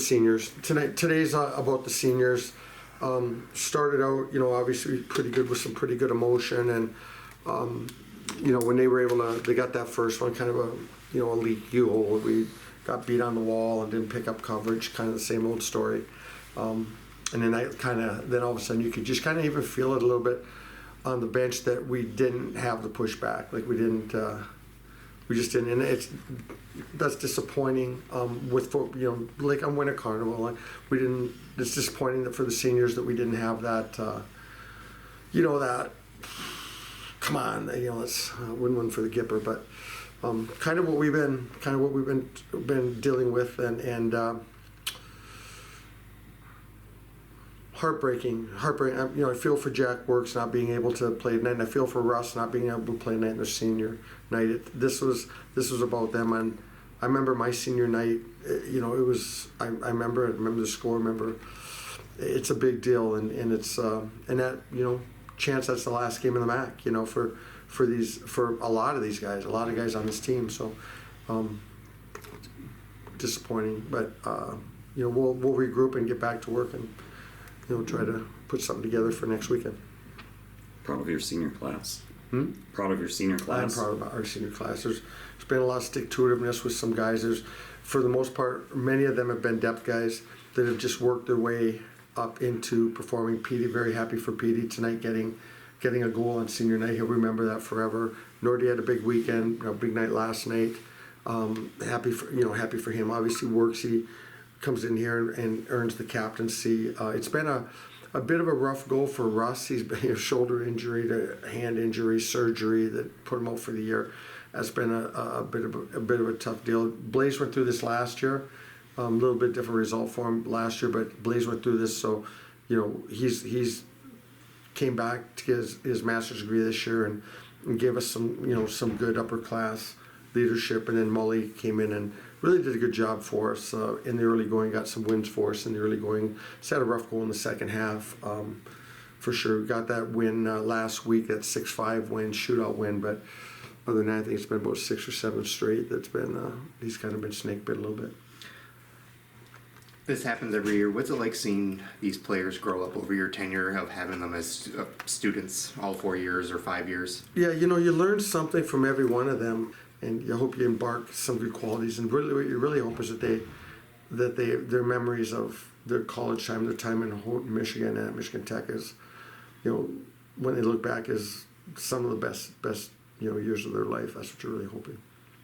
the seniors. Today's about the seniors. Started out, obviously pretty good with some pretty good emotion, and when they were able to, they got that first one, kind of a leak U-hole. We got beat on the wall and didn't pick up coverage, kind of the same old story. And then then all of a sudden you could just kind of even feel it a little bit on the bench that we didn't have the pushback, like we just didn't, and that's disappointing. Like on Winter Carnival, we didn't. It's disappointing that for the seniors that we didn't have that. That. Come on, let's win one for the Gipper, but kind of what we've been dealing with, and heartbreaking. I feel for Jack Works not being able to play tonight, and I feel for Russ not being able to play tonight in their senior night. This was about them, and I remember my senior night. It was. I remember the score. It's a big deal, and it's and that chance that's the last game of the MAC. For a lot of these guys, a lot of guys on this team. So disappointing, but we'll regroup and get back to work and try to put something together for next weekend. Proud of your senior class. Proud of your senior class. I'm proud of our senior class. There's been a lot of stick-to-itiveness with some guys. For the most part, many of them have been depth guys that have just worked their way up into performing. Petey, very happy for Petey tonight, getting a goal on senior night. He'll remember that forever. Nordy had a big weekend, a big night last night. Happy for him. Obviously, Worksy comes in here and earns the captaincy. It's been a bit of a rough go for Russ. He's been a shoulder injury, to hand injury, surgery that put him out for the year. That's been a bit of a tough deal. Blaze went through this last year. A little bit different result for him last year, but Blaze went through this, so he's came back to get his master's degree this year and gave us some good upper class leadership. And then Mully came in and really did a good job for us in the early going. Got some wins for us in the early going. Just had a rough goal in the second half, for sure. Got that win last week, that 6-5 win, shootout win, but other than that, I think it's been about 6 or 7 straight that's been, he's kind of been snake bit a little bit. This happens every year. What's it like seeing these players grow up over your tenure of having them as students all 4 years or 5 years? Yeah, you learn something from every one of them, and you hope you embark some good qualities. And really, what you really hope is that their memories of their college time, their time in Houghton, Michigan, and at Michigan Tech is, when they look back, is some of the best years of their life. That's what you're really hoping.